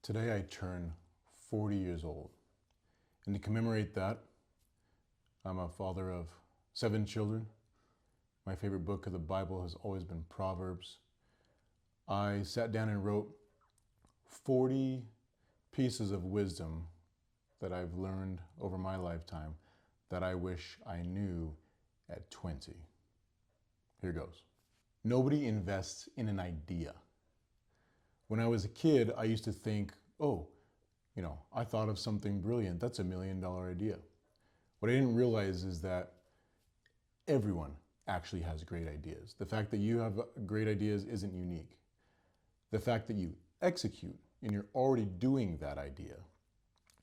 Today I turn 40 years old. And to commemorate that, I'm a father of 7 children. My favorite book of the Bible has always been Proverbs. I sat down and wrote 40 pieces of wisdom that I've learned over my lifetime that I wish I knew at 20. Here goes. Nobody invests in an idea. When I was a kid, I used to think, I thought of something brilliant. That's $1 million idea. What I didn't realize is that everyone actually has great ideas. The fact that you have great ideas isn't unique. The fact that you execute and you're already doing that idea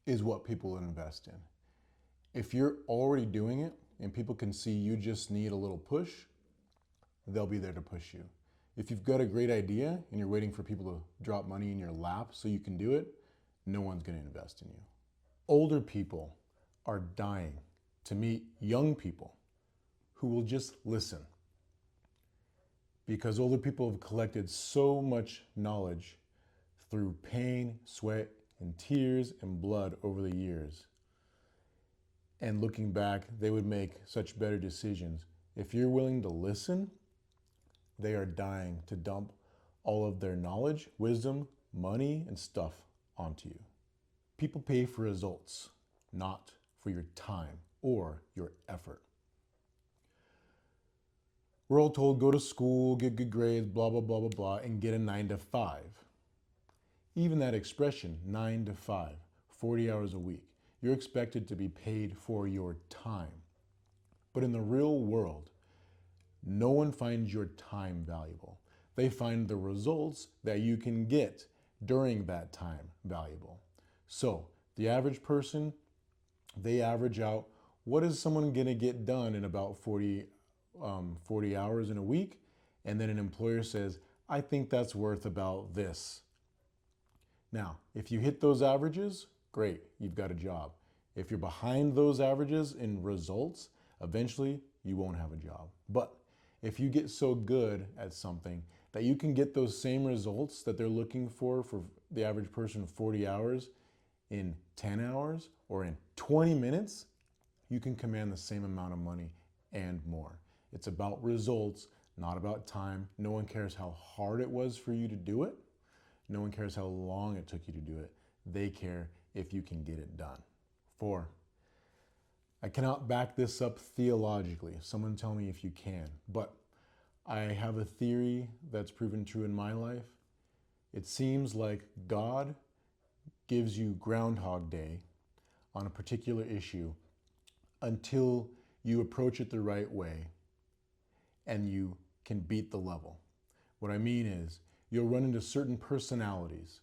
is what people invest in. If you're already doing it and people can see you just need a little push, they'll be there to push you. If you've got a great idea and you're waiting for people to drop money in your lap so you can do it, no one's going to invest in you. Older people are dying to meet young people who will just listen, because older people have collected so much knowledge through pain, sweat, and tears and blood over the years. And looking back, they would make such better decisions. If you're willing to listen, they are dying to dump all of their knowledge, wisdom, money, and stuff onto you. People pay for results, not for your time or your effort. We're all told go to school, get good grades, blah, blah, blah, blah, blah, and get a 9 to 5. Even that expression, 9 to 5, 40 hours a week, you're expected to be paid for your time. But in the real world, no one finds your time valuable. They find the results that you can get during that time valuable. So the average person, they average out, what is someone going to get done in about 40 hours in a week? And then an employer says, I think that's worth about this. Now, if you hit those averages, great, you've got a job. If you're behind those averages in results, eventually you won't have a job. But if you get so good at something that you can get those same results that they're looking for the average person 40 hours in 10 hours or in 20 minutes, you can command the same amount of money and more. It's about results, not about time. No one cares how hard it was for you to do it. No one cares how long it took you to do it. They care if you can get it done. 4, I cannot back this up theologically. Someone tell me if you can. But I have a theory that's proven true in my life. It seems like God gives you Groundhog Day on a particular issue until you approach it the right way and you can beat the level. What I mean is, you'll run into certain personalities.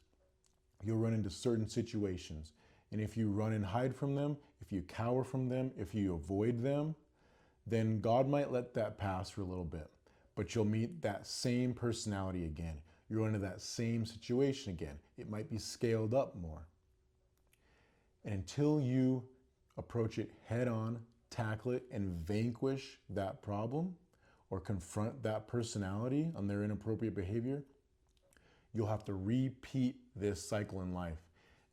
You'll run into certain situations. And if you run and hide from them, if you cower from them, if you avoid them, then God might let that pass for a little bit. But you'll meet that same personality again. You'll run into that same situation again. It might be scaled up more. And until you approach it head on, tackle it, and vanquish that problem, or confront that personality on their inappropriate behavior, you'll have to repeat this cycle in life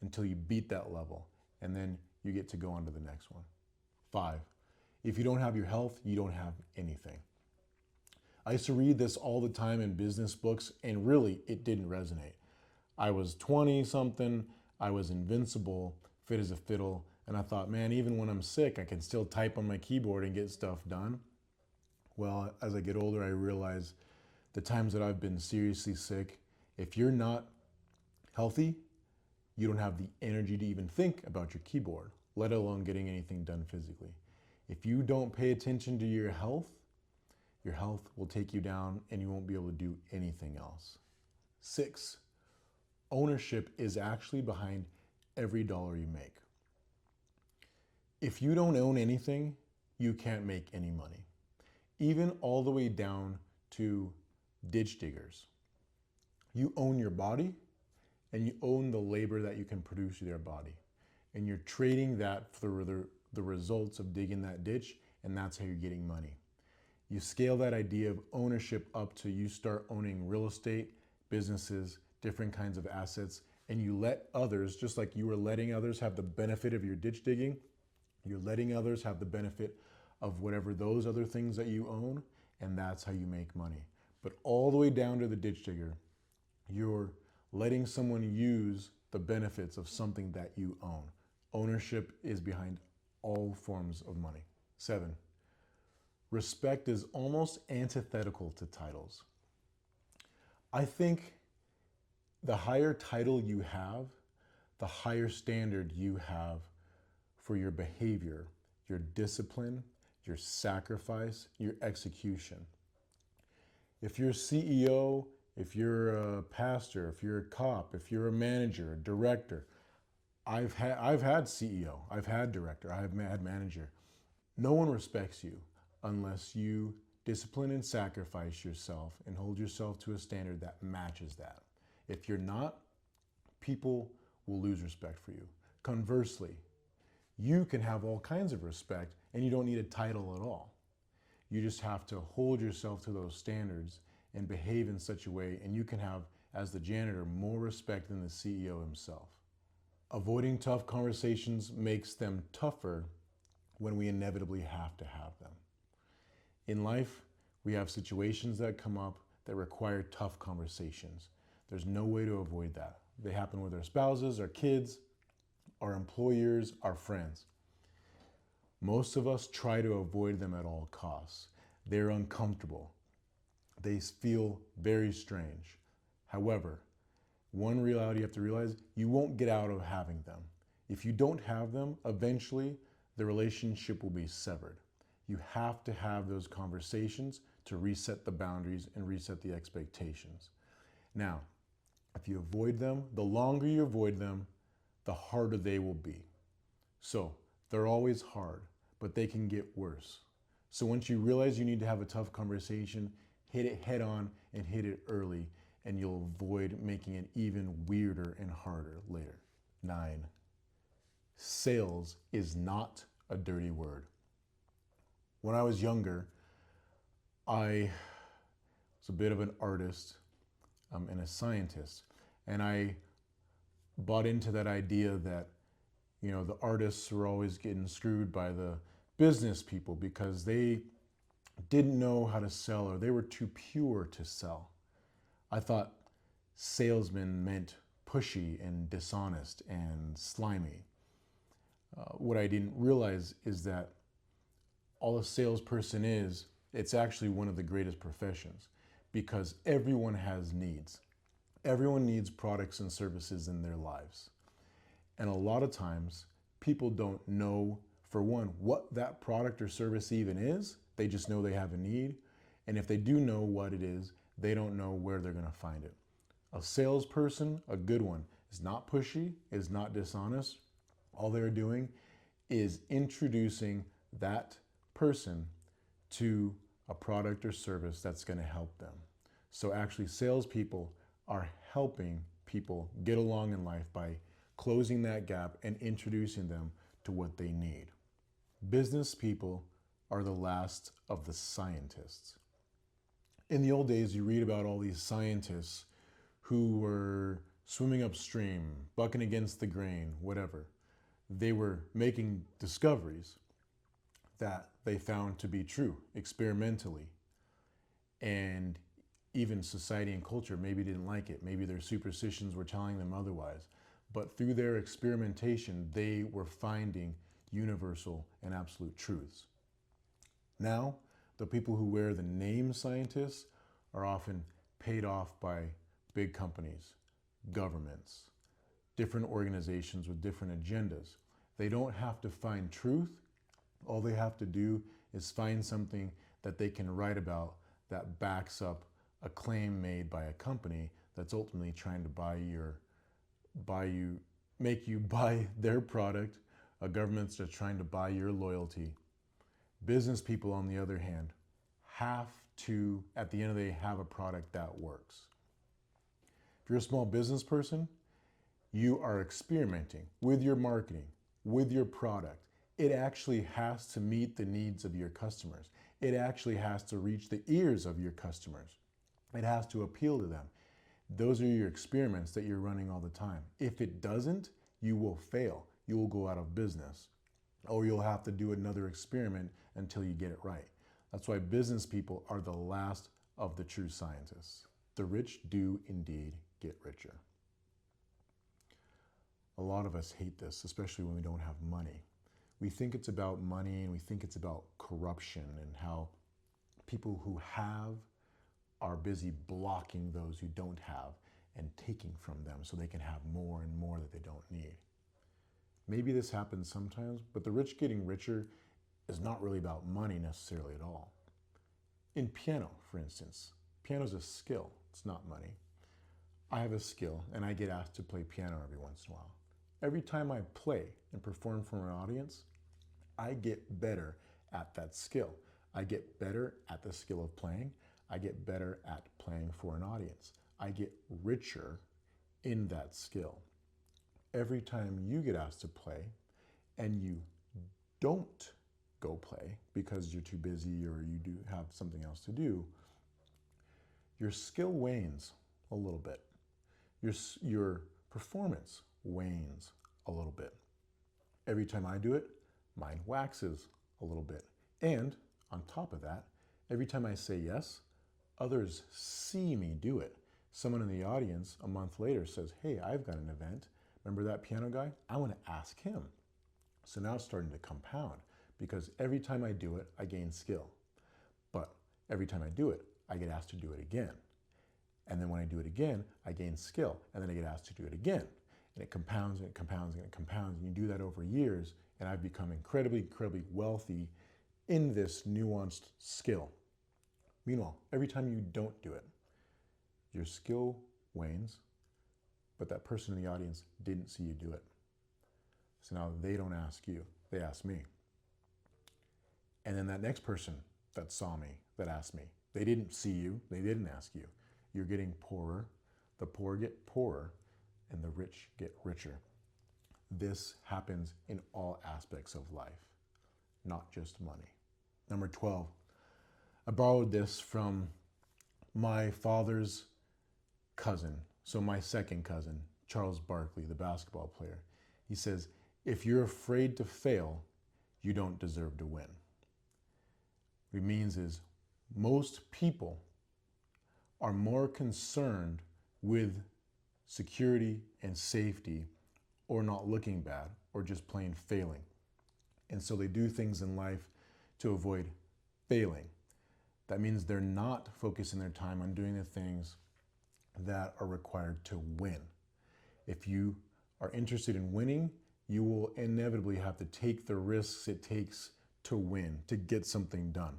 until you beat that level, and then you get to go on to the next one. 5, if you don't have your health, you don't have anything. I used to read this all the time in business books, and really, it didn't resonate. I was 20 something, I was invincible, fit as a fiddle, and I thought, man, even when I'm sick, I can still type on my keyboard and get stuff done. Well, as I get older, I realize the times that I've been seriously sick, if you're not healthy, you don't have the energy to even think about your keyboard, let alone getting anything done physically. If you don't pay attention to your health will take you down and you won't be able to do anything else. 6, ownership is actually behind every dollar you make. If you don't own anything, you can't make any money. Even all the way down to ditch diggers. You own your body and you own the labor that you can produce with your body. And you're trading that for the results of digging that ditch, and that's how you're getting money. You scale that idea of ownership up to you start owning real estate, businesses, different kinds of assets, and you let others, just like you were letting others have the benefit of your ditch digging, you're letting others have the benefit of whatever those other things that you own, and that's how you make money. But all the way down to the ditch digger, you're letting someone use the benefits of something that you own. Ownership is behind all forms of money. 7, respect is almost antithetical to titles. I think the higher title you have, the higher standard you have for your behavior, your discipline, your sacrifice, your execution. If you're a CEO, if you're a pastor, if you're a cop, if you're a manager, a director, I've had CEO, I've had director, I've had manager. No one respects you unless you discipline and sacrifice yourself and hold yourself to a standard that matches that. If you're not, people will lose respect for you. Conversely, you can have all kinds of respect and you don't need a title at all. You just have to hold yourself to those standards and behave in such a way, and you can have, as the janitor, more respect than the CEO himself. Avoiding tough conversations makes them tougher when we inevitably have to have them. In life, we have situations that come up that require tough conversations. There's no way to avoid that. They happen with our spouses, our kids, our employers, our friends. Most of us try to avoid them at all costs. They're uncomfortable. They feel very strange. However, one reality you have to realize, you won't get out of having them. If you don't have them, eventually the relationship will be severed. You have to have those conversations to reset the boundaries and reset the expectations. Now, if you avoid them, the longer you avoid them, the harder they will be. So they're always hard, but they can get worse. So once you realize you need to have a tough conversation, hit it head on and hit it early, and you'll avoid making it even weirder and harder later. 9, sales is not a dirty word. When I was younger, I was a bit of an artist and a scientist, and I bought into that idea that, you know, the artists were always getting screwed by the business people because they didn't know how to sell, or they were too pure to sell. I thought salesman meant pushy and dishonest and slimy. What I didn't realize is that all a salesperson is, it's actually one of the greatest professions, because everyone has needs. Everyone needs products and services in their lives. And a lot of times, people don't know, for one, what that product or service even is. They just know they have a need. And if they do know what it is, they don't know where they're going to find it. A salesperson, a good one, is not pushy, is not dishonest. All they're doing is introducing that person to a product or service that's going to help them. So actually, salespeople are helping people get along in life by closing that gap and introducing them to what they need. Business people are the last of the scientists. In the old days, you read about all these scientists who were swimming upstream, bucking against the grain, whatever. They were making discoveries that they found to be true experimentally. And even society and culture maybe didn't like it. Maybe their superstitions were telling them otherwise. But through their experimentation, they were finding universal and absolute truths. Now, the people who wear the name scientists are often paid off by big companies, governments, different organizations with different agendas. They don't have to find truth. All they have to do is find something that they can write about that backs up a claim made by a company that's ultimately trying to make you buy their product. A government's just trying to buy your loyalty. Business people, on the other hand, have to, at the end of the day, have a product that works. If you're a small business person, you are experimenting with your marketing, with your product. It actually has to meet the needs of your customers. It actually has to reach the ears of your customers. It has to appeal to them. Those are your experiments that you're running all the time. If it doesn't, you will fail. You will go out of business, or you'll have to do another experiment until you get it right. That's why business people are the last of the true scientists. The rich do indeed get richer. A lot of us hate this, especially when we don't have money. We think it's about money, and we think it's about corruption and how people who have are busy blocking those who don't have and taking from them so they can have more and more that they don't need. Maybe this happens sometimes, but the rich getting richer is not really about money necessarily at all. In piano, for instance, piano is a skill, it's not money. I have a skill and I get asked to play piano every once in a while. Every time I play and perform for an audience, I get better at that skill. I get better at the skill of playing. I get better at playing for an audience. I get richer in that skill. Every time you get asked to play and you don't go play because you're too busy or you do have something else to do, your skill wanes a little bit. Your performance wanes a little bit. Every time I do it, mine waxes a little bit. And on top of that, every time I say yes, others see me do it. Someone in the audience a month later says, hey, I've got an event. Remember that piano guy? I want to ask him. So now it's starting to compound because every time I do it, I gain skill. But every time I do it, I get asked to do it again. And then when I do it again, I gain skill. And then I get asked to do it again. And it compounds and it compounds and it compounds. And you do that over years. And I've become incredibly, incredibly wealthy in this nuanced skill. Meanwhile, every time you don't do it, your skill wanes, but that person in the audience didn't see you do it. So now they don't ask you, they ask me. And then that next person that saw me, that asked me, they didn't see you, they didn't ask you. You're getting poorer, the poor get poorer, and the rich get richer. This happens in all aspects of life, not just money. Number 12, I borrowed this from my father's cousin, so my second cousin, Charles Barkley, the basketball player. He says, if you're afraid to fail, you don't deserve to win. What it means is most people are more concerned with security and safety or not looking bad or just plain failing. And so they do things in life to avoid failing. That means they're not focusing their time on doing the things that are required to win. If you are interested in winning, you will inevitably have to take the risks it takes to win, to get something done.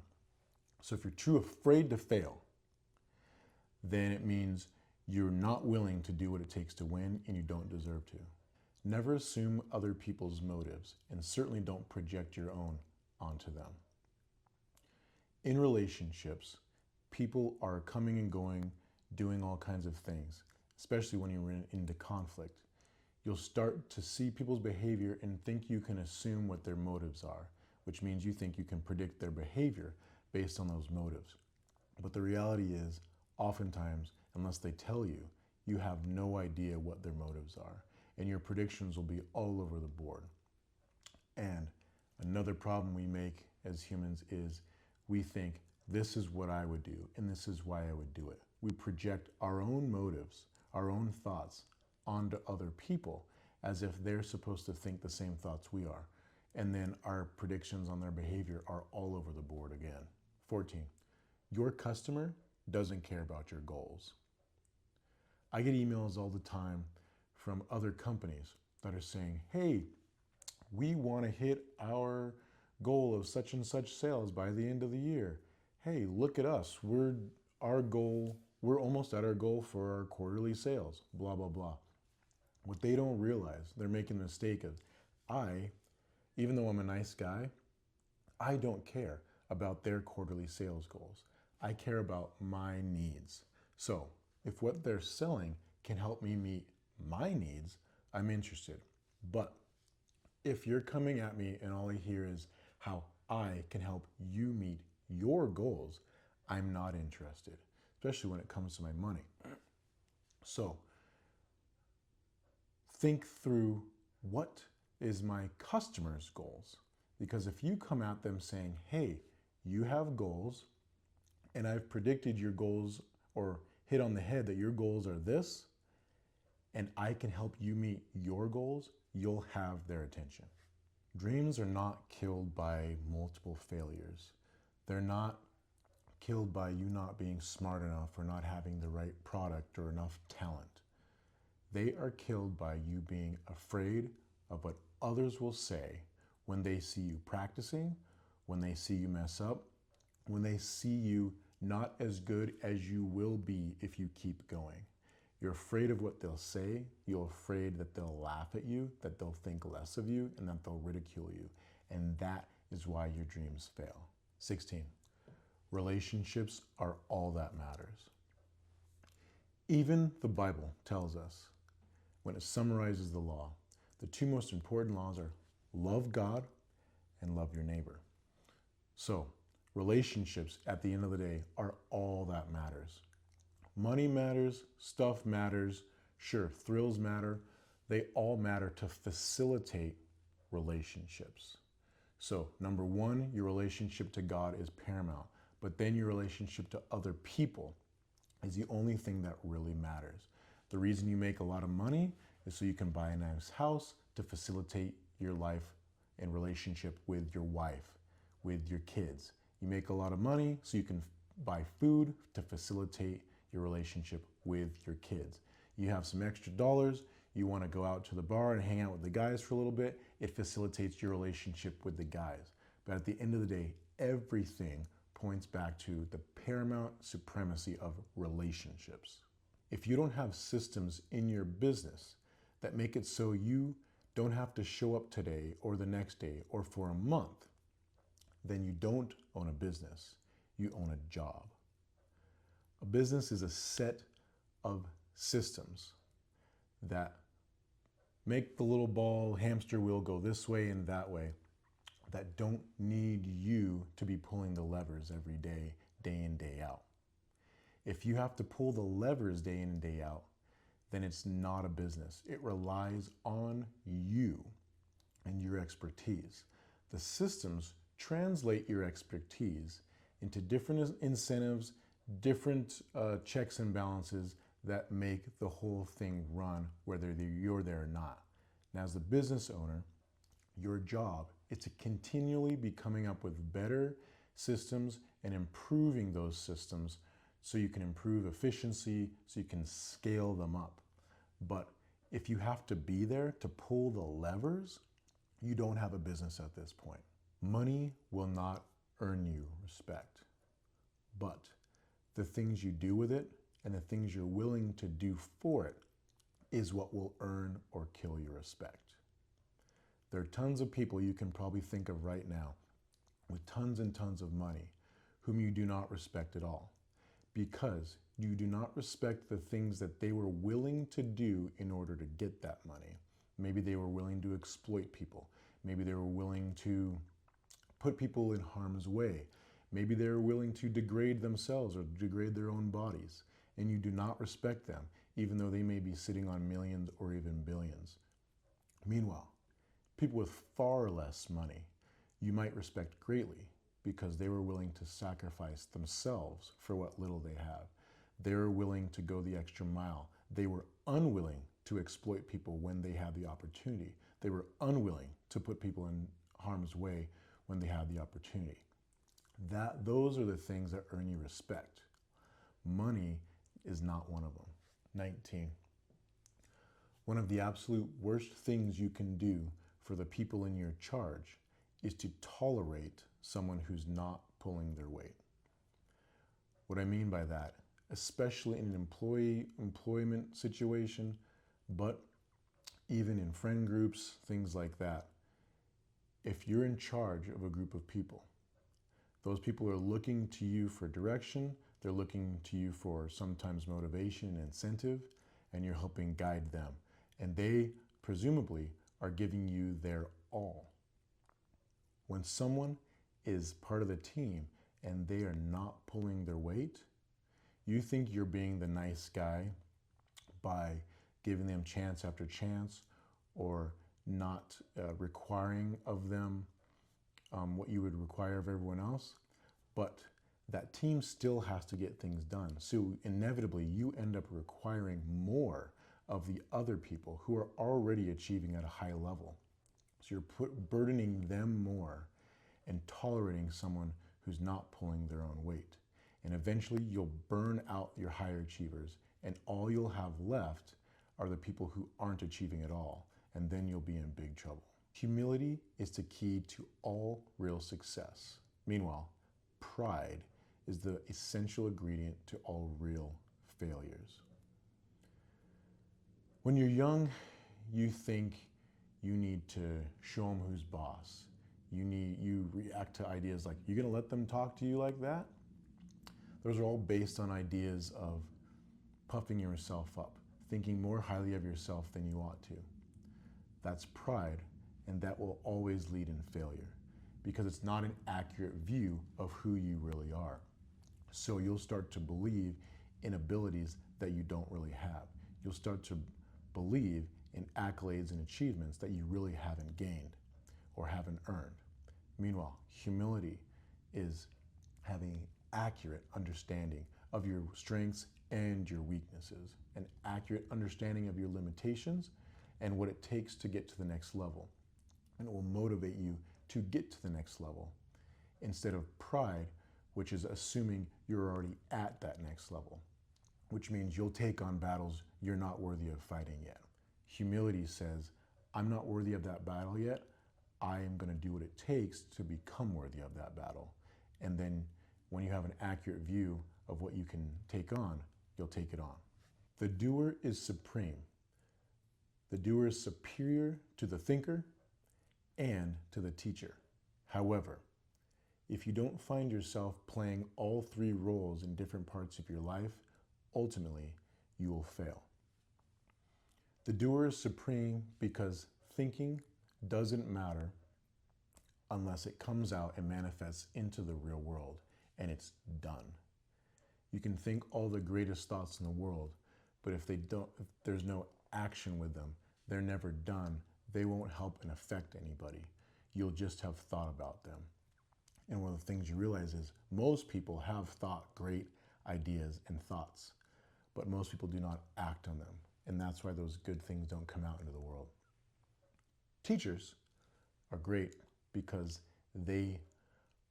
So if you're too afraid to fail, then it means you're not willing to do what it takes to win and you don't deserve to. Never assume other people's motives and certainly don't project your own onto them. In relationships, people are coming and going, doing all kinds of things, especially when you're into conflict. You'll start to see people's behavior and think you can assume what their motives are, which means you think you can predict their behavior based on those motives. But the reality is, oftentimes, unless they tell you, you have no idea what their motives are, and your predictions will be all over the board. And another problem we make as humans is we think this is what I would do, and this is why I would do it. We project our own motives, our own thoughts onto other people as if they're supposed to think the same thoughts we are. And then our predictions on their behavior are all over the board again. 14, your customer doesn't care about your goals. I get emails all the time from other companies that are saying, hey, we want to hit our goal of such and such sales by the end of the year. Hey, look at us. We're almost at our goal for our quarterly sales, blah, blah, blah. What they don't realize, they're making the mistake of, even though I'm a nice guy, I don't care about their quarterly sales goals. I care about my needs. So if what they're selling can help me meet my needs, I'm interested. But if you're coming at me and all I hear is how I can help you meet your goals, I'm not interested, especially when it comes to my money. So think through, what is my customer's goals? Because if you come at them saying, hey, you have goals, and I've predicted your goals or hit on the head that your goals are this, and I can help you meet your goals, you'll have their attention. Dreams are not killed by multiple failures. They're not killed by you not being smart enough or not having the right product or enough talent. They are killed by you being afraid of what others will say when they see you practicing, when they see you mess up, when they see you not as good as you will be if you keep going. You're afraid of what they'll say. You're afraid that they'll laugh at you, that they'll think less of you, and that they'll ridicule you. And that is why your dreams fail. 16. Relationships are all that matters. Even the Bible tells us, when it summarizes the law, the two most important laws are love God and love your neighbor. So, relationships at the end of the day are all that matters. Money matters, stuff matters, sure, thrills matter. They all matter to facilitate relationships. So, number one, your relationship to God is paramount, but then your relationship to other people is the only thing that really matters. The reason you make a lot of money is so you can buy a nice house to facilitate your life and relationship with your wife, with your kids. You make a lot of money so you can buy food to facilitate your relationship with your kids. You have some extra dollars, you want to go out to the bar and hang out with the guys for a little bit, it facilitates your relationship with the guys. But at the end of the day, everything points back to the paramount supremacy of relationships. If you don't have systems in your business that make it so you don't have to show up today or the next day or for a month, then you don't own a business, you own a job. A business is a set of systems that make the little ball hamster wheel go this way and that way, that don't need you to be pulling the levers every day, day in, day out. If you have to pull the levers day in and day out, then it's not a business. It relies on you and your expertise. The systems translate your expertise into different incentives, different checks and balances that make the whole thing run, whether you're there or not. Now, as the business owner, your job is to continually be coming up with better systems and improving those systems so you can improve efficiency, so you can scale them up. But if you have to be there to pull the levers, you don't have a business at this point. Money will not earn you respect, but the things you do with it and the things you're willing to do for it is what will earn or kill your respect. There are tons of people you can probably think of right now with tons and tons of money whom you do not respect at all, because you do not respect the things that they were willing to do in order to get that money. Maybe they were willing to exploit people. Maybe they were willing to put people in harm's way. Maybe they were willing to degrade themselves or degrade their own bodies, and you do not respect them, even though they may be sitting on millions or even billions. Meanwhile, people with far less money, you might respect greatly because they were willing to sacrifice themselves for what little they have. They were willing to go the extra mile. They were unwilling to exploit people when they had the opportunity. They were unwilling to put people in harm's way when they had the opportunity. Those are the things that earn you respect. Money is not one of them. 19. One of the absolute worst things you can do for the people in your charge is to tolerate someone who's not pulling their weight. What I mean by that, especially in an employment situation, but even in friend groups, things like that. If you're in charge of a group of people, those people are looking to you for direction, they're looking to you for sometimes motivation and incentive, and you're helping guide them. And they presumably are giving you their all. When someone is part of the team and they are not pulling their weight, you think you're being the nice guy, by giving them chance after chance, or not requiring of them what you would require of everyone else. But that team still has to get things done. So inevitably, you end up requiring more of the other people who are already achieving at a high level. So you're burdening them more and tolerating someone who's not pulling their own weight. And eventually you'll burn out your higher achievers, and all you'll have left are the people who aren't achieving at all. And then you'll be in big trouble. Humility is the key to all real success. Meanwhile, pride is the essential ingredient to all real failures. When you're young, you think you need to show them who's boss. You react to ideas like, you're gonna let them talk to you like that? Those are all based on ideas of puffing yourself up, thinking more highly of yourself than you ought to. That's pride, and that will always lead in failure because it's not an accurate view of who you really are. So you'll start to believe in abilities that you don't really have. You'll start to believe in accolades and achievements that you really haven't gained or haven't earned. Meanwhile, humility is having accurate understanding of your strengths and your weaknesses, an accurate understanding of your limitations and what it takes to get to the next level. And it will motivate you to get to the next level instead of pride, which is assuming you're already at that next level, which means you'll take on battles you're not worthy of fighting yet. Humility says, I'm not worthy of that battle yet. I am going to do what it takes to become worthy of that battle. And then when you have an accurate view of what you can take on, you'll take it on. The doer is supreme. The doer is superior to the thinker and to the teacher. However, if you don't find yourself playing all three roles in different parts of your life, ultimately you will fail. The doer is supreme because thinking doesn't matter unless it comes out and manifests into the real world and it's done. You can think all the greatest thoughts in the world, but if there's no action with them, they're never done. They won't help and affect anybody. You'll just have thought about them. And one of the things you realize is most people have thought great ideas and thoughts, but most people do not act on them. And that's why those good things don't come out into the world. Teachers are great because they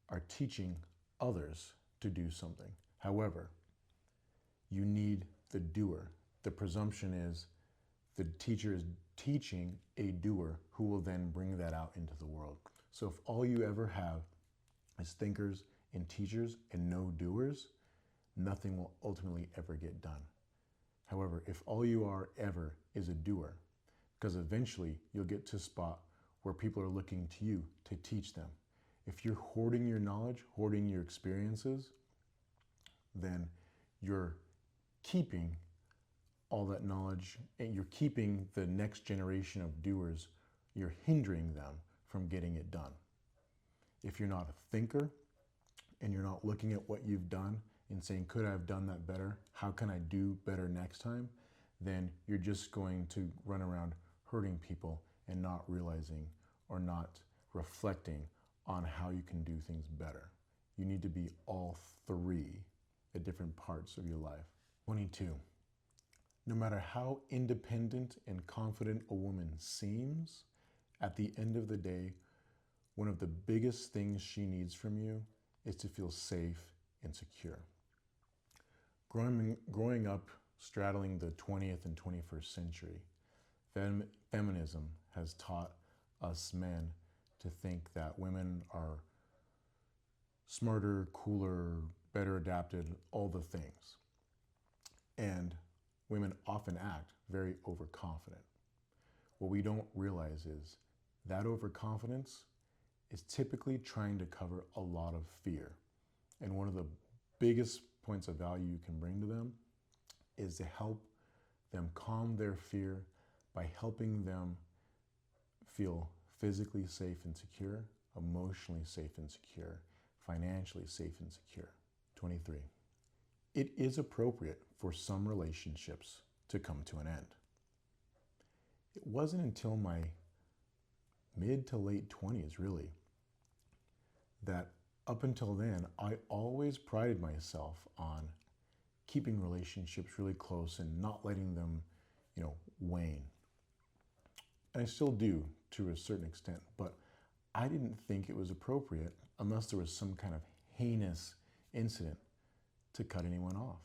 are teaching others to do something. However, you need the doer. The presumption is the teacher is teaching a doer who will then bring that out into the world. So if all you ever have is thinkers and teachers and no doers, nothing will ultimately ever get done. However, if all you are ever is a doer, because eventually you'll get to a spot where people are looking to you to teach them. If you're hoarding your knowledge, hoarding your experiences, then you're keeping all that knowledge and you're keeping the next generation of doers, you're hindering them from getting it done. If you're not a thinker and you're not looking at what you've done and saying, could I have done that better? How can I do better next time? Then you're just going to run around hurting people and not realizing or not reflecting on how you can do things better. You need to be all three at different parts of your life. 22. No matter how independent and confident a woman seems, at the end of the day, one of the biggest things she needs from you is to feel safe and secure. Growing up straddling the 20th and 21st century, feminism has taught us men to think that women are smarter, cooler, better adapted, all the things. And women often act very overconfident. What we don't realize is that overconfidence is typically trying to cover a lot of fear. And one of the biggest points of value you can bring to them is to help them calm their fear by helping them feel physically safe and secure, emotionally safe and secure, financially safe and secure. 23. It is appropriate for some relationships to come to an end. It wasn't until my mid to late 20s, really, that up until then, I always prided myself on keeping relationships really close and not letting them, wane. And I still do to a certain extent, but I didn't think it was appropriate unless there was some kind of heinous incident to cut anyone off.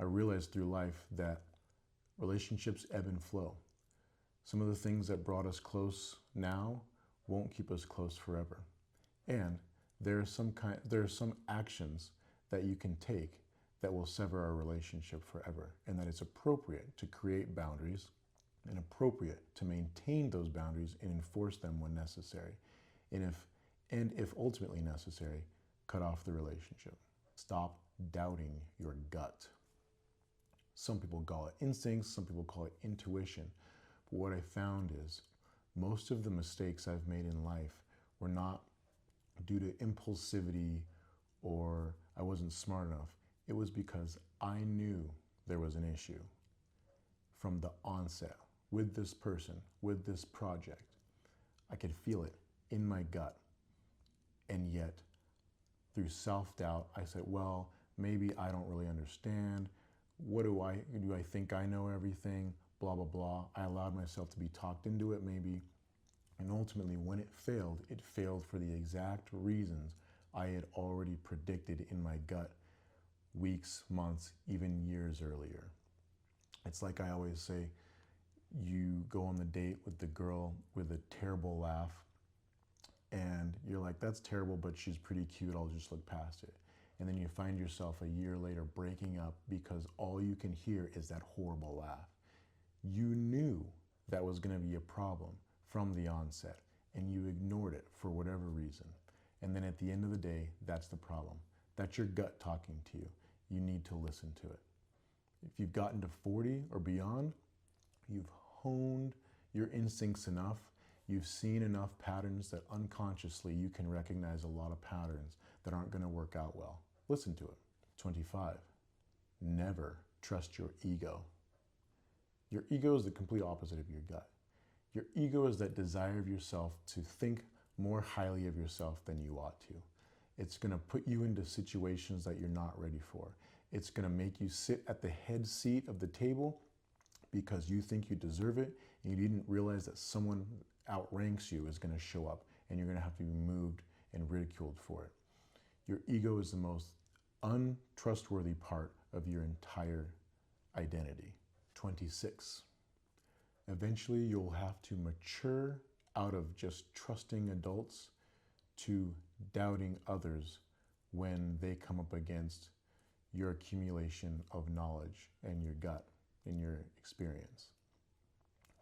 I realized through life that relationships ebb and flow. Some of the things that brought us close now won't keep us close forever. And there are some actions that you can take that will sever our relationship forever, and that it's appropriate to create boundaries and appropriate to maintain those boundaries and enforce them when necessary. And if ultimately necessary, cut off the relationship. Stop doubting your gut. Some people call it instincts, some people call it intuition. But what I found is most of the mistakes I've made in life were not due to impulsivity or I wasn't smart enough. It was because I knew there was an issue from the onset with this person, with this project. I could feel it in my gut. And yet, through self-doubt, I said, well, maybe I don't really understand. Do I think I know everything? Blah, blah, blah. I allowed myself to be talked into it maybe. And ultimately, when it failed for the exact reasons I had already predicted in my gut weeks, months, even years earlier. It's like I always say, you go on the date with the girl with a terrible laugh, and you're like, that's terrible, but she's pretty cute, I'll just look past it. And then you find yourself a year later breaking up because all you can hear is that horrible laugh. You knew that was going to be a problem from the onset, and you ignored it for whatever reason. And then at the end of the day, that's the problem. That's your gut talking to you. You need to listen to it. If you've gotten to 40 or beyond, you've honed your instincts enough, you've seen enough patterns that unconsciously you can recognize a lot of patterns that aren't going to work out well. Listen to it. 25. Never trust your ego. Your ego is the complete opposite of your gut. Your ego is that desire of yourself to think more highly of yourself than you ought to. It's going to put you into situations that you're not ready for. It's going to make you sit at the head seat of the table because you think you deserve it, and you didn't realize that someone outranks you is going to show up, and you're going to have to be moved and ridiculed for it. Your ego is the most untrustworthy part of your entire identity. 26. Eventually, you'll have to mature out of just trusting adults to doubting others when they come up against your accumulation of knowledge and your gut and your experience.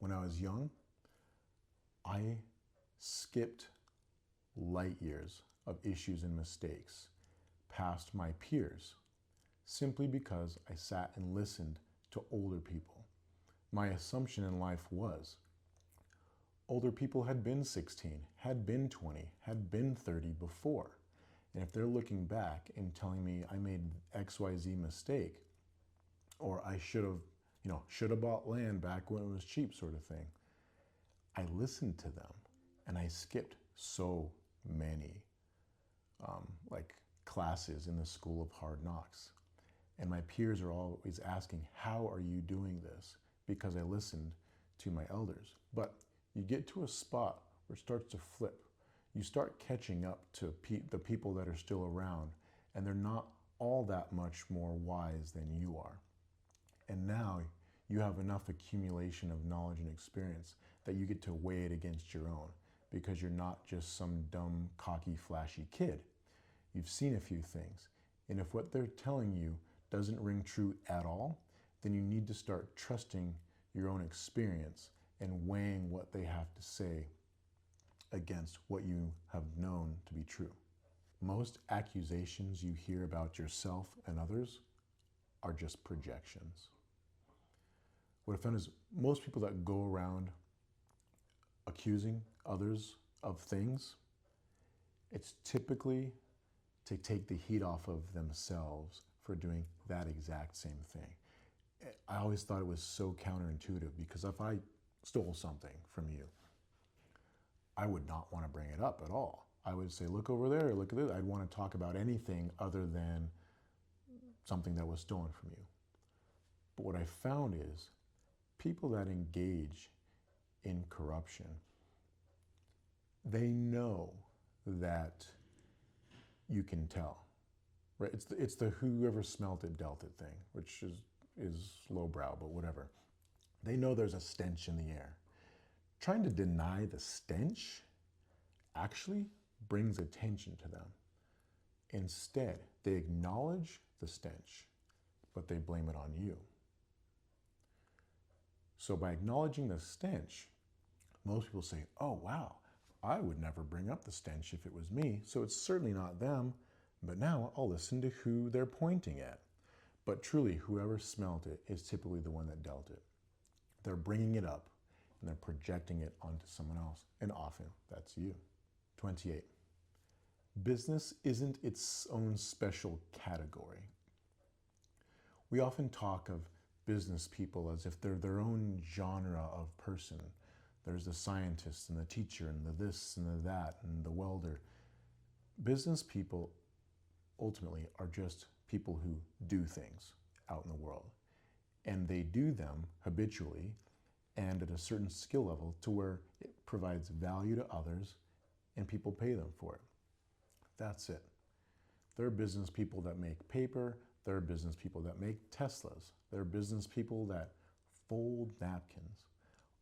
When I was young, I skipped light years of issues and mistakes past my peers simply because I sat and listened to older people. My assumption in life was older people had been 16, had been 20, had been 30 before. And if they're looking back and telling me I made XYZ mistake, or I should have bought land back when it was cheap sort of thing, I listened to them and I skipped so many classes in the school of hard knocks. And my peers are always asking, how are you doing this? Because I listened to my elders. But you get to a spot where it starts to flip. You start catching up to the people that are still around, and they're not all that much more wise than you are. And now you have enough accumulation of knowledge and experience that you get to weigh it against your own, because you're not just some dumb, cocky, flashy kid. You've seen a few things. And if what they're telling you doesn't ring true at all, then you need to start trusting your own experience and weighing what they have to say against what you have known to be true. Most accusations you hear about yourself and others are just projections. What I found is most people that go around accusing others of things, it's typically to take the heat off of themselves for doing that exact same thing. I always thought it was so counterintuitive, because if I stole something from you, I would not want to bring it up at all. I would say, look over there, look at this. I'd want to talk about anything other than something that was stolen from you. But what I found is people that engage in corruption, they know that you can tell, right? It's the whoever smelt it dealt it thing, which is lowbrow, but whatever. They know there's a stench in the air. Trying to deny the stench actually brings attention to them. Instead, they acknowledge the stench, but they blame it on you. So by acknowledging the stench, most people say, oh, wow, I would never bring up the stench if it was me, so it's certainly not them, but now I'll listen to who they're pointing at. But truly, whoever smelt it is typically the one that dealt it. They're bringing it up and they're projecting it onto someone else, and often that's you. 28. Business isn't its own special category. We often talk of business people as if they're their own genre of person. There's the scientist and the teacher and the this and the that and the welder. Business people ultimately are just people who do things out in the world. And they do them habitually and at a certain skill level to where it provides value to others and people pay them for it. That's it. There are business people that make paper. There are business people that make Teslas. There are business people that fold napkins.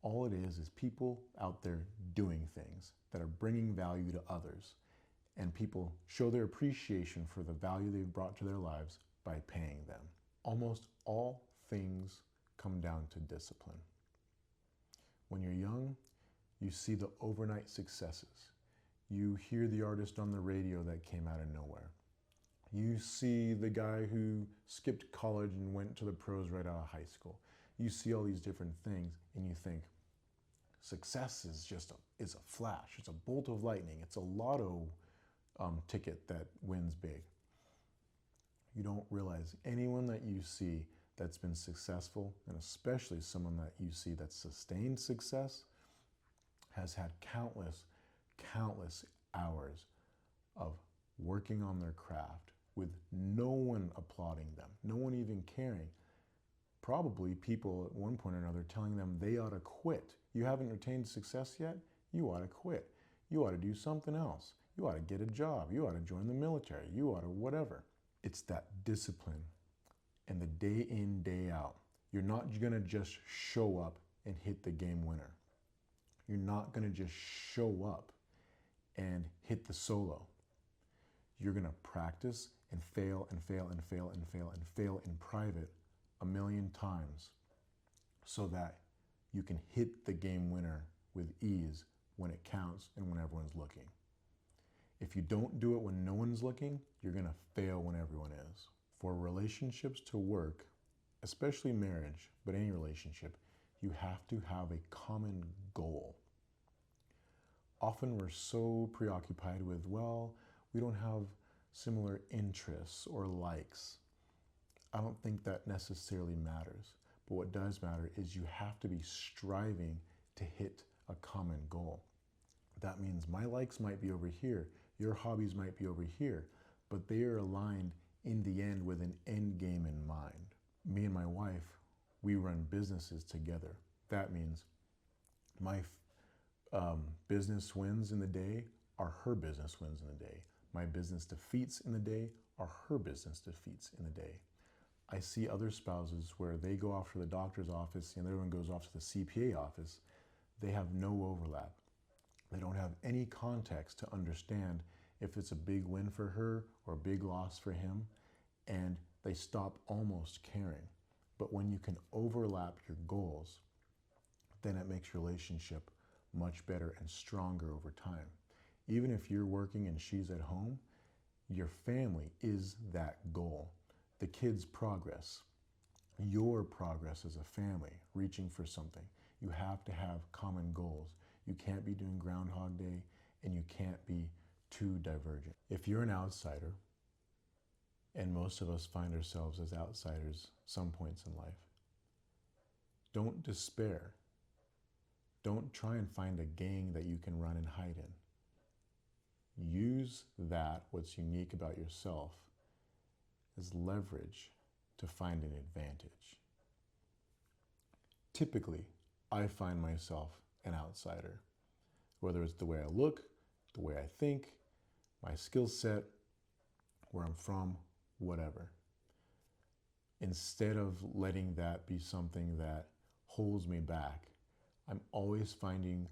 All it is people out there doing things that are bringing value to others. And people show their appreciation for the value they've brought to their lives by paying them. Almost all things come down to discipline. When you're young, you see the overnight successes. You hear the artist on the radio that came out of nowhere. You see the guy who skipped college and went to the pros right out of high school. You see all these different things and you think, success is just a flash. It's a bolt of lightning. It's a lotto ticket that wins big. You don't realize anyone that you see that's been successful, and especially someone that you see that's sustained success, has had countless hours of working on their craft with no one applauding them, no one even caring. Probably people at one point or another telling them they ought to quit. You haven't attained success yet? You ought to quit. You ought to do something else. You ought to get a job. You ought to join the military. You ought to whatever. It's that discipline and the day in, day out. You're not going to just show up and hit the game winner. You're not going to just show up and hit the solo. You're going to practice and fail and fail and fail and fail and fail in private 1,000,000 times so that you can hit the game winner with ease when it counts and when everyone's looking. If you don't do it when no one's looking, you're going to fail when everyone is. For relationships to work, especially marriage, but any relationship, you have to have a common goal. Often we're so preoccupied with, well, we don't have similar interests or likes. I don't think that necessarily matters. But what does matter is you have to be striving to hit a common goal. That means my likes might be over here, your hobbies might be over here, but they are aligned in the end with an end game in mind. Me and my wife, we run businesses together. That means my business wins in the day are her business wins in the day. My business defeats in the day are her business defeats in the day. I see other spouses where they go off to the doctor's office and the other one goes off to the CPA office. They have no overlap. They don't have any context to understand if it's a big win for her or a big loss for him, and they stop almost caring. But when you can overlap your goals, then it makes your relationship much better and stronger over time. Even if you're working and she's at home, your family is that goal. The kids' progress, your progress as a family, reaching for something. You have to have common goals. You can't be doing Groundhog Day, and you can't be too divergent. If you're an outsider, and most of us find ourselves as outsiders some points in life, Don't despair. Don't try and find a gang that you can run and hide in. Use that, what's unique about yourself, as leverage to find an advantage. Typically, I find myself an outsider, whether it's the way I look, the way I think, my skill set, where I'm from, whatever. Instead of letting that be something that holds me back, I'm always finding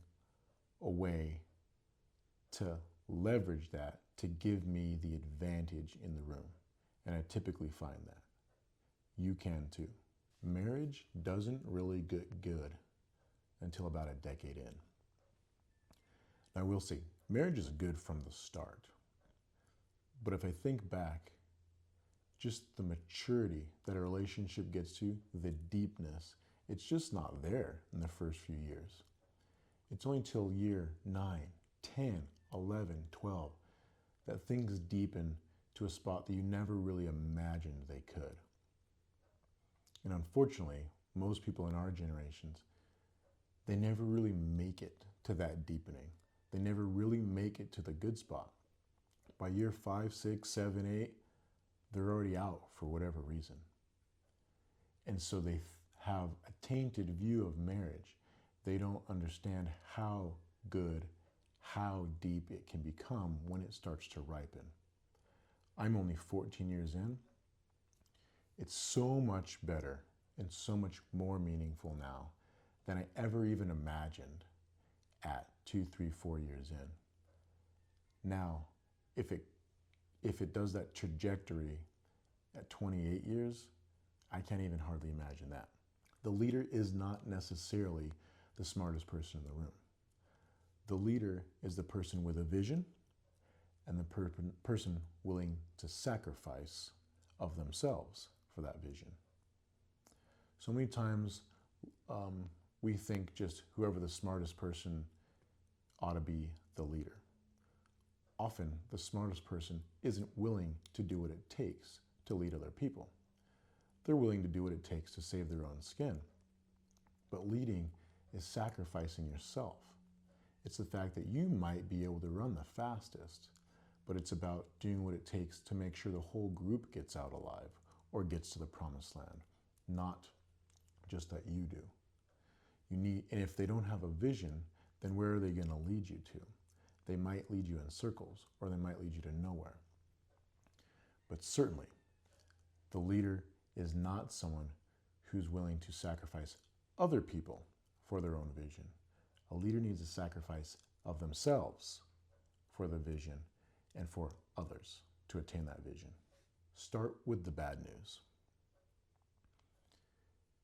a way to leverage that to give me the advantage in the room. And I typically find that. You can too. Marriage doesn't really get good until about a decade in. Now, I will say, marriage is good from the start. But if I think back, just the maturity that a relationship gets to, the deepness, it's just not there in the first few years. It's only till year 9, 10, 11, 12 that things deepen to a spot that you never really imagined they could. And unfortunately, most people in our generations, they never really make it to that deepening. They never really make it to the good spot. By year 5, 6, 7, 8, they're already out for whatever reason. And so they have a tainted view of marriage. They don't understand how good, how deep it can become when it starts to ripen. I'm only 14 years in. It's so much better and so much more meaningful now than I ever even imagined at 2, 3, 4 years in. Now, if it does that trajectory at 28 years, I can't even hardly imagine that. The leader is not necessarily the smartest person in the room. The leader is the person with a vision and the person willing to sacrifice of themselves for that vision. So many times we think just whoever the smartest person ought to be the leader. Often the smartest person isn't willing to do what it takes to lead other people. They're willing to do what it takes to save their own skin. But leading is sacrificing yourself. It's the fact that you might be able to run the fastest, but it's about doing what it takes to make sure the whole group gets out alive or gets to the promised land, not just that you do. And if they don't have a vision, then where are they going to lead you to? They might lead you in circles, or they might lead you to nowhere. But certainly, the leader is not someone who's willing to sacrifice other people for their own vision. A leader needs a sacrifice of themselves for the vision and for others to attain that vision. Start with the bad news.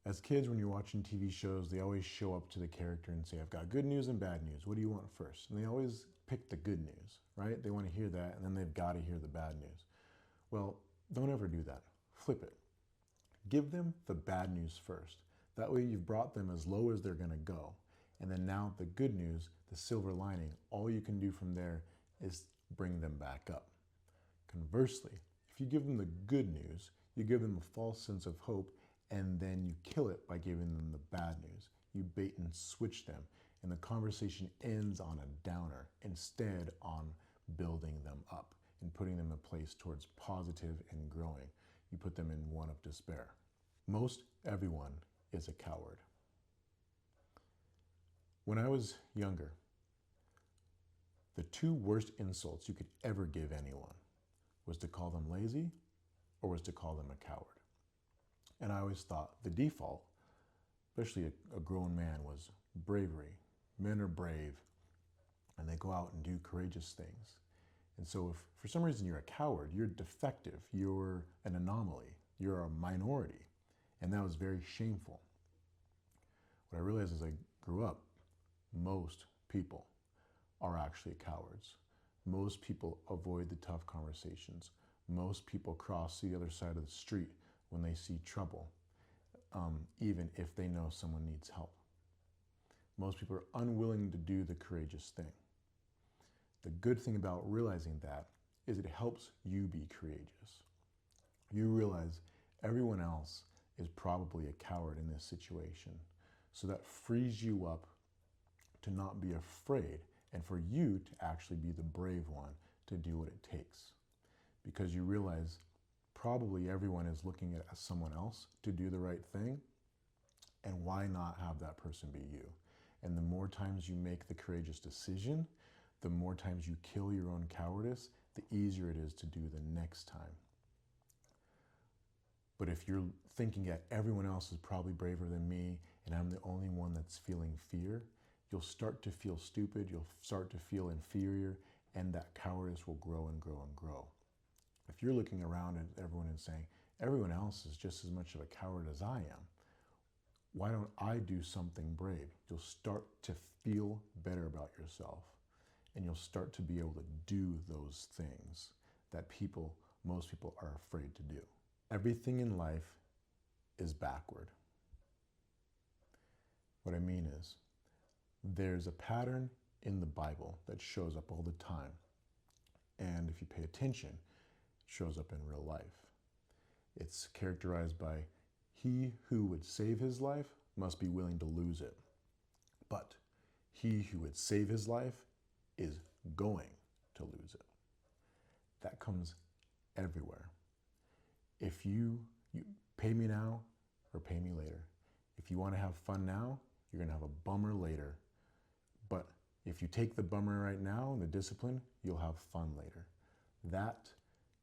As kids, when you're watching TV shows, they always show up to the character and say, I've got good news and bad news. What do you want first? And they always pick the good news, right? They want to hear that, and then they've got to hear the bad news. Well, don't ever do that. Flip it. Give them the bad news first. That way you've brought them as low as they're going to go. And then now the good news, the silver lining, all you can do from there is bring them back up. Conversely, if you give them the good news, you give them a false sense of hope, and then you kill it by giving them the bad news. You bait and switch them, and the conversation ends on a downer instead on building them up and putting them in a place towards positive and growing. You put them in one of despair. Most everyone is a coward. When I was younger, the two worst insults you could ever give anyone was to call them lazy or was to call them a coward. And I always thought the default, especially a grown man, was bravery. Men are brave and they go out and do courageous things. And so if for some reason you're a coward, you're defective, you're an anomaly, you're a minority. And that was very shameful. What I realized as I grew up, most people are actually cowards. Most people avoid the tough conversations. Most people cross the other side of the street when they see trouble, even if they know someone needs help. Most people are unwilling to do the courageous thing. The good thing about realizing that is it helps you be courageous. You realize everyone else is probably a coward in this situation. So that frees you up to not be afraid and for you to actually be the brave one to do what it takes. Because you realize probably everyone is looking at someone else to do the right thing, and why not have that person be you? And the more times you make the courageous decision, the more times you kill your own cowardice, the easier it is to do the next time. But if you're thinking that everyone else is probably braver than me and I'm the only one that's feeling fear, you'll start to feel stupid, you'll start to feel inferior, and that cowardice will grow and grow and grow. If you're looking around at everyone and saying, everyone else is just as much of a coward as I am, why don't I do something brave? You'll start to feel better about yourself, and you'll start to be able to do those things that most people are afraid to do. Everything in life is backward. What I mean is, there's a pattern in the Bible that shows up all the time. And if you pay attention, it shows up in real life. It's characterized by, he who would save his life must be willing to lose it. But he who would save his life is going to lose it. That comes everywhere. If you pay me now or pay me later. If you want to have fun now, you're going to have a bummer later. But if you take the bummer right now and the discipline, you'll have fun later. That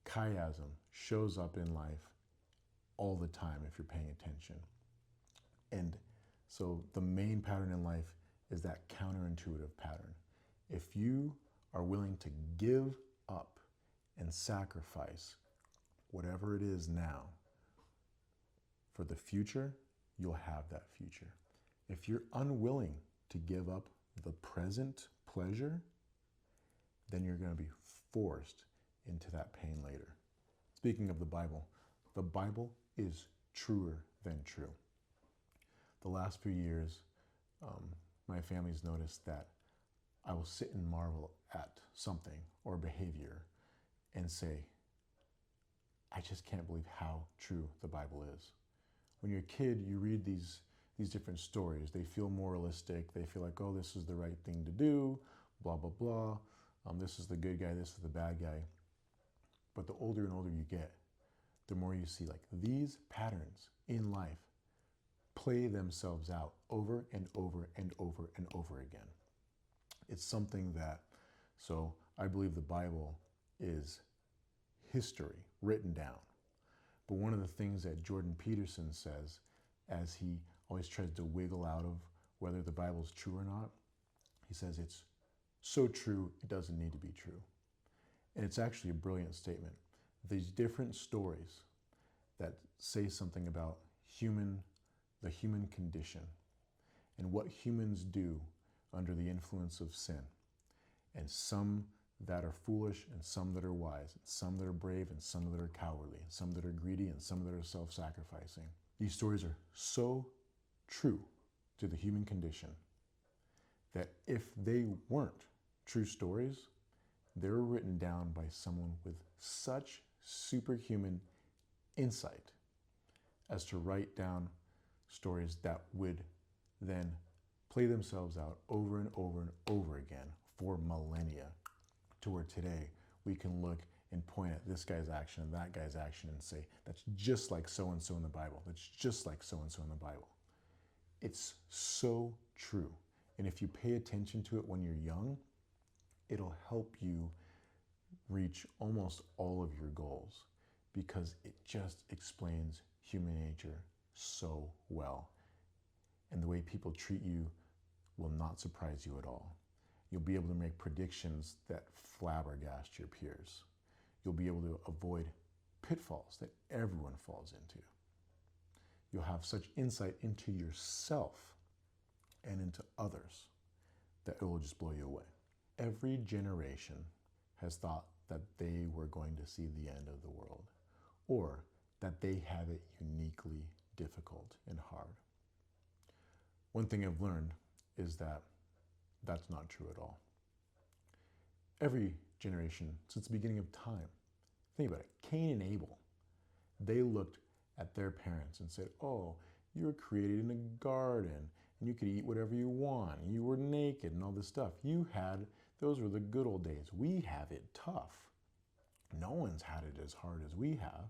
chiasm shows up in life all the time if you're paying attention. And so the main pattern in life is that counterintuitive pattern. If you are willing to give up and sacrifice whatever it is now for the future, you'll have that future. If you're unwilling to give up the present pleasure, then you're going to be forced into that pain later. Speaking of the Bible is truer than true. The last few years, my family's noticed that I will sit and marvel at something or behavior and say, I just can't believe how true the Bible is. When you're a kid, you read these different stories. They feel moralistic. They feel like, oh, this is the right thing to do, blah, blah, blah. This is the good guy, this is the bad guy. But the older and older you get, the more you see like these patterns in life play themselves out over and over and over and over again. It's something that, so I believe the Bible is history written down. But one of the things that Jordan Peterson says, as he always tries to wiggle out of whether the Bible's true or not, he says it's so true it doesn't need to be true. And it's actually a brilliant statement. These different stories that say something about the human condition and what humans do under the influence of sin, and some that are foolish and some that are wise, and some that are brave and some that are cowardly, and some that are greedy and some that are self-sacrificing. These stories are so true to the human condition that if they weren't true stories, they were written down by someone with such superhuman insight as to write down stories that would then play themselves out over and over and over again for millennia, to where today we can look and point at this guy's action and that guy's action and say, that's just like so-and-so in the Bible. That's just like so-and-so in the Bible. It's so true. And if you pay attention to it when you're young, it'll help you reach almost all of your goals, because it just explains human nature so well. And the way people treat you will not surprise you at all. You'll be able to make predictions that flabbergast your peers. You'll be able to avoid pitfalls that everyone falls into. You'll have such insight into yourself and into others that it will just blow you away. Every generation has thought that they were going to see the end of the world, or that they have it uniquely difficult and hard. One thing I've learned is that that's not true at all. Every generation since the beginning of time, think about it, Cain and Abel, they looked at their parents and said, oh, you were created in a garden and you could eat whatever you want. You were naked and all this stuff. Those were the good old days. We have it tough. No one's had it as hard as we have.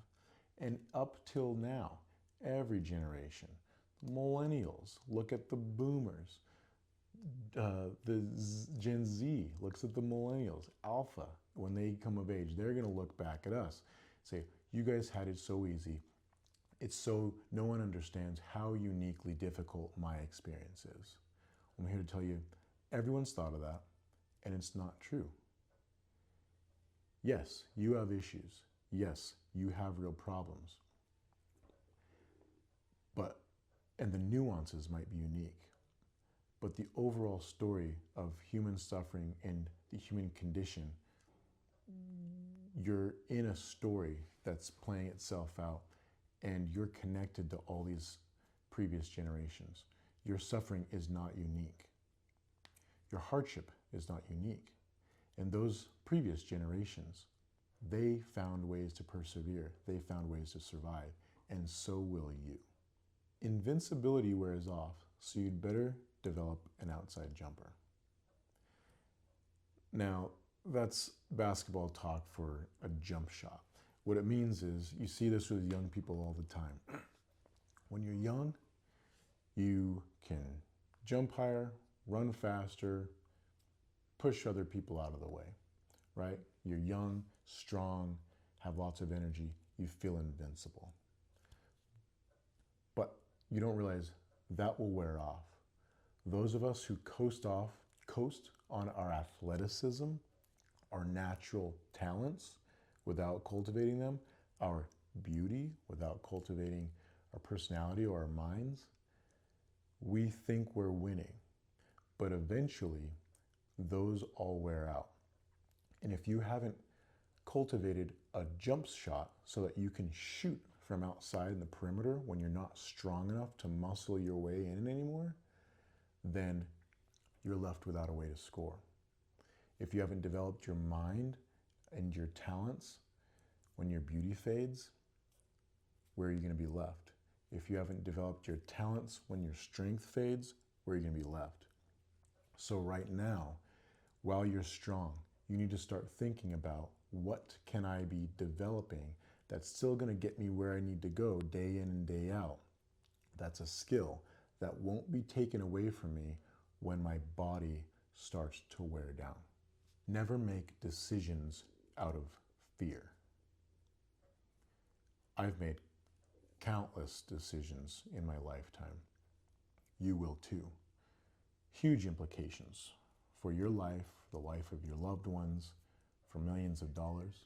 And up till now, every generation, millennials, look at the boomers, the Gen Z looks at the millennials, Alpha, when they come of age, they're going to look back at us, say, you guys had it so easy. No one understands how uniquely difficult my experience is. I'm here to tell you, everyone's thought of that, and it's not true. Yes, you have issues. Yes, you have real problems. And the nuances might be unique. But the overall story of human suffering and the human condition, you're in a story that's playing itself out, and you're connected to all these previous generations. Your suffering is not unique. Your hardship is not unique. And those previous generations, they found ways to persevere. They found ways to survive, and so will you. Invincibility wears off, so you'd better develop an outside jumper. Now, that's basketball talk for a jump shot. What it means is, you see this with young people all the time. When you're young, you can jump higher, run faster, push other people out of the way, right? You're young, strong, have lots of energy, you feel invincible. But you don't realize that will wear off. Those of us who coast on our athleticism, our natural talents, without cultivating them, our beauty, without cultivating our personality or our minds, we think we're winning. But eventually, those all wear out. And if you haven't cultivated a jump shot so that you can shoot from outside in the perimeter when you're not strong enough to muscle your way in anymore, then you're left without a way to score. If you haven't developed your mind and your talents when your beauty fades, where are you going to be left? If you haven't developed your talents when your strength fades, where are you going to be left? So right now, while you're strong, you need to start thinking about, what can I be developing that's still going to get me where I need to go day in and day out? That's a skill that won't be taken away from me when my body starts to wear down. Never make decisions out of fear. I've made countless decisions in my lifetime. You will too. Huge implications for your life, the life of your loved ones, for millions of dollars.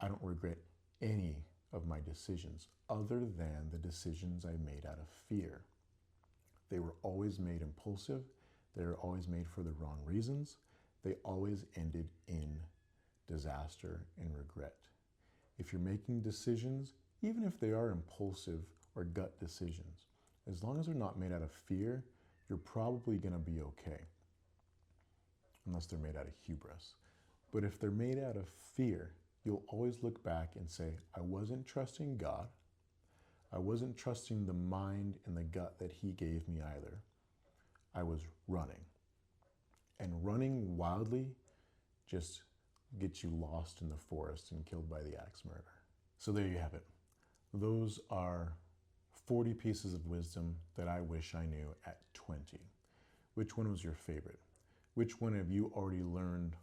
I don't regret any of my decisions other than the decisions I made out of fear. They were always made impulsive. They were always made for the wrong reasons. They always ended in disaster and regret. If you're making decisions, even if they are impulsive or gut decisions, as long as they're not made out of fear, you're probably going to be okay. Unless they're made out of hubris. But if they're made out of fear, you'll always look back and say, I wasn't trusting God. I wasn't trusting the mind and the gut that He gave me either. I was running. And running wildly just gets you lost in the forest and killed by the axe murder. So there you have it. Those are 40 pieces of wisdom that I wish I knew at 20. Which one was your favorite? Which one have you already learned,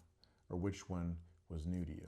or which one was new to you?